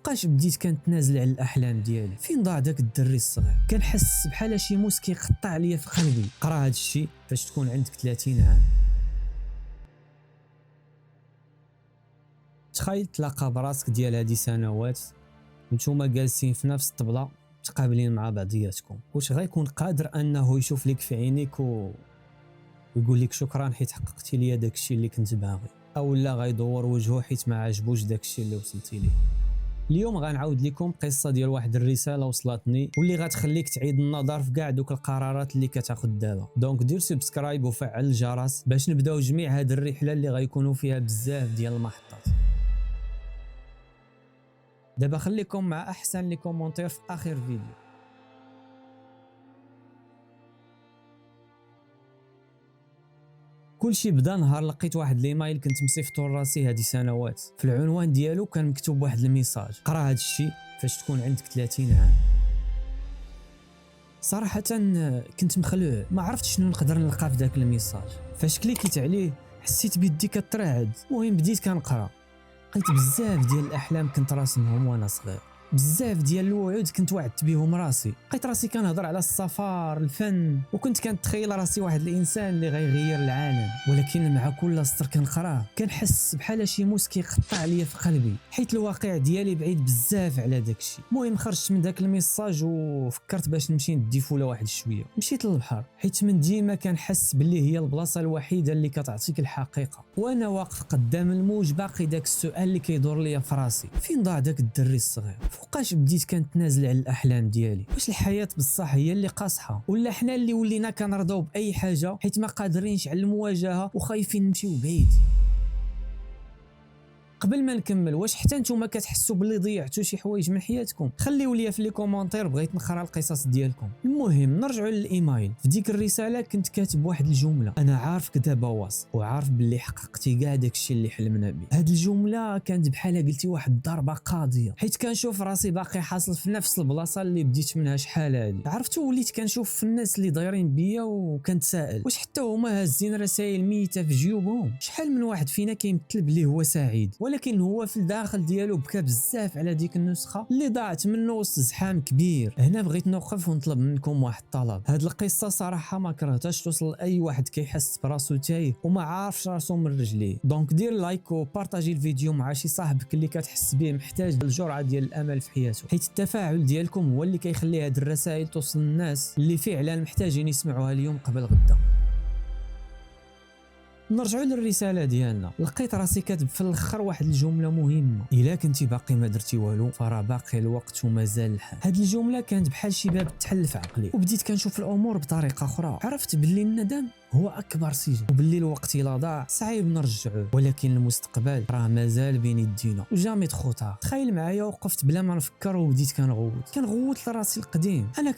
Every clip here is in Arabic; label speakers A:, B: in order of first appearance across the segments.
A: فوقاش بديت كنتنازل على الاحلام ديالي؟ فين ضاع داك الدري الصغير؟ كنحس بحال شي موس كيقطع عليا في قلبي. قرا هذا الشيء فاش تكون عندك 30 عام. تخيل تلاقى براسك ديال هذه سنوات وانتوما جالسين في نفس الطبله متقابلين مع بعضياتكم. واش غيكون قادر انه يشوف لك في عينيك ويقول لك شكرا حيت حققتي لي داك الشيء اللي كنت باغي، او لا غيدور وجهه حيت ما عجبوش داك الشيء اللي وصلتي ليه؟ اليوم غنعاود لكم قصه ديال واحد الرساله وصلتني واللي غتخليك تعيد النظر في كاع دوك القرارات اللي كتاخذ دابا. دونك دير سبسكرايب وفعل الجرس باش نبداو جميع هذه الرحله اللي غيكونوا فيها بزاف ديال المحطات. دابا خليكم مع احسن لي كومونتير في اخر فيديو. كلشي بدا نهار لقيت واحد الايميل كنت مصيفطو لراسي هذه سنوات. في العنوان ديالو كان مكتوب واحد الميساج. قرا هذا الشيء فاش تكون عندك 30 عام. صراحه كنت مخلوع، ما عرفت شنو نقدر نلقى في داك الميساج. فاش كليكيت عليه حسيت بيدي كترعد. المهم بديت كنقرا، لقيت بزاف ديال الاحلام كنت راسمهم وانا صغير، بزاف ديال الوعود كنت وعدت بهم راسي. لقيت راسي كنهضر على السفر، الفن، وكنت كنتخيل راسي واحد الانسان اللي غيغير العالم. ولكن مع كل سطر كنقراه كنحس بحال شي موس كيقطع عليا في قلبي، حيت الواقع ديالي بعيد بزاف على داك الشيء. المهم خرجت من داك الميساج وفكرت باش نمشي ندي فوله واحد شويه. مشيت للبحر حيت من ديما كنحس باللي هي البلاصه الوحيده اللي كتعطيك الحقيقه. وانا واقف قدام الموج باقي داك السؤال اللي كيدور ليا في راسي: فين ضاع داك الدري الصغير؟ فوقاش بديت كنتنازل على الاحلام ديالي؟ واش الحياه بصح هي اللي قاصحه، ولا حنا اللي ولينا كنرضاو باي حاجه حيت ما قادرينش على المواجهه وخايفين نمشيو بعيد؟ قبل ما نكمل، واش حتى نتوما كتحسوا باللي ضيعتوا شي حوايج من حياتكم؟ خليو لي في لي كومونتير، بغيت نقرا القصص ديالكم. المهم نرجعوا للايميل. في ديك الرساله كنت كاتب واحد الجمله: انا عارفك دابا واصل وعارف باللي حققتي كاع داكشي اللي حلمنا به. هاد الجمله كانت بحال قلتي واحد الضربه قاضيه، حيت كنشوف راسي باقي حاصل في نفس البلاصه اللي بديت منها شحال هادي. عرفتوا وليت كنشوف في الناس اللي دايرين بيا وكنتسائل واش حتى هما هازين رسائل ميته في جيوبهم. شحال من واحد فينا كيمثل بلي هو سعيد، ولكن هو في الداخل ديالو بكى بزاف على ديك النسخه اللي ضاعت منه وسط زحام كبير. هنا بغيت نوقف ونطلب منكم واحد الطلب. هاد القصه صراحه ما كرهتهاش توصل لاي واحد كيحس براسو تايه وما عارفش راسو من رجليه. دونك دير لايك وبارطاجي الفيديو مع شي صاحبك اللي كتحس به محتاج الجرعه ديال الامل في حياته، حيت التفاعل ديالكم هو اللي كيخلي هاد الرسائل توصل للناس اللي فعلا محتاجين يسمعوها اليوم قبل غدا. نرجعوا للرساله ديالنا. لقيت راسي كاتب في الاخر واحد الجمله مهمه: الا كنتي باقي ما درتي والو فراه باقي الوقت ومازال الحال. هاد الجمله كانت بحال شي باب تحل في عقلي، وبديت كنشوف الامور بطريقه اخرى. عرفت باللي الندم هو اكبر سجن، وباللي الوقت الا ضاع صعيب نرجعوه، ولكن المستقبل راه مازال بين يدينا وجامي تخوتها. تخيل معايا وقفت بلا ما نفكر وبديت كنغوت لراسي القديم. انا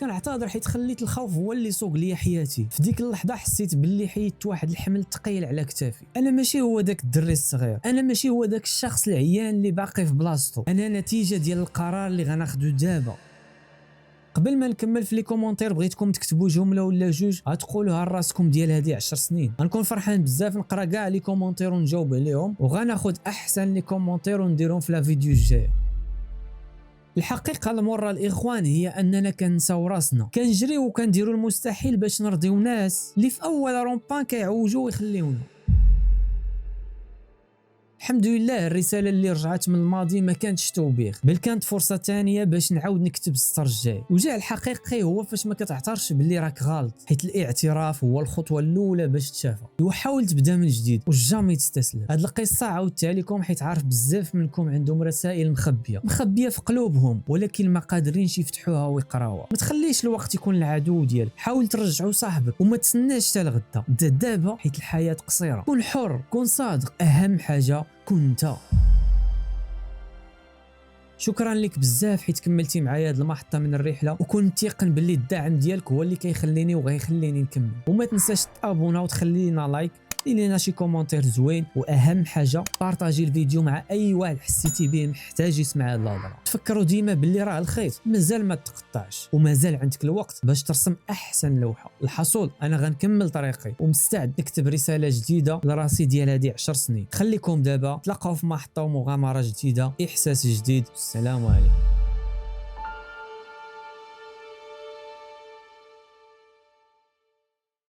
A: كنعتذر حيت خليت الخوف هو اللي سوق ليا حياتي. في ديك اللحظه حسيت باللي حيدت واحد الحمل ثقيل على كتافي. انا ماشي هو داك الدري الصغير، انا ماشي هو داك الشخص العيان اللي باقي في بلاصتو، انا نتيجه ديال القرار اللي غناخذو دابا. قبل ما نكمل في لي كومونتير بغيتكم تكتبوا جمله ولا جوج غتقولوها لراسكم ديال هذه 10 سنين. غنكون فرحان بزاف نقرا كاع لي كومونتير ونجاوب عليهم، وغناخذ احسن لي كومونتير ونديرهم في لا فيديو الجايه. الحقيقه المره الاخوان هي اننا كنساو راسنا، كنجريو وكنديروا المستحيل باش نرضيو ناس اللي في اول رومبان كيعوجوا ويخليونا. الحمد لله الرساله اللي رجعت من الماضي ما كانتش توبيخ، بل كانت فرصه ثانيه باش نعاود نكتب السطر الجاي. وجاء الحقيقي هو فاش ما كتعترفش باللي راك غلط، حيت الاعتراف هو الخطوه الاولى باش تشافى. وحاول تبدا من جديد وجامي تستسلم. هاد القصه عاودتها لكم حيت عارف بزاف منكم عندهم رسائل مخبيه في قلوبهم ولكن ما قادرينش يفتحوها ويقراوها. ما تخليش الوقت يكون العدو ديالك، حاول ترجعوا صاحبك وما تسناش حتى لغدا. بدا دابا حيت الحياه قصيره. كون حر، كون صادق، اهم حاجه كنت. شكرا لك بزاف حيت كملتي معايا هاد المحطه من الرحله، وكون متيقن باللي الدعم ديالك هو اللي كيخليني وغيخليني نكمل. وما تنساش تابونا وتخلي لنا لايك دير لينا شي كومونتير زوين، واهم حاجه بارطاجي الفيديو مع اي واحد حسيتي به محتاج يسمع هاد الهضره. تفكروا ديما باللي راه الخيط مازال ما تقطعش، ومازال عندك الوقت باش ترسم احسن لوحه. الحصول انا غنكمل طريقي ومستعد نكتب رساله جديده لراسي ديال هذه 10 سنين. خليكم دابا تلاقاو في محطه ومغامره جديده، احساس جديد. السلام عليكم.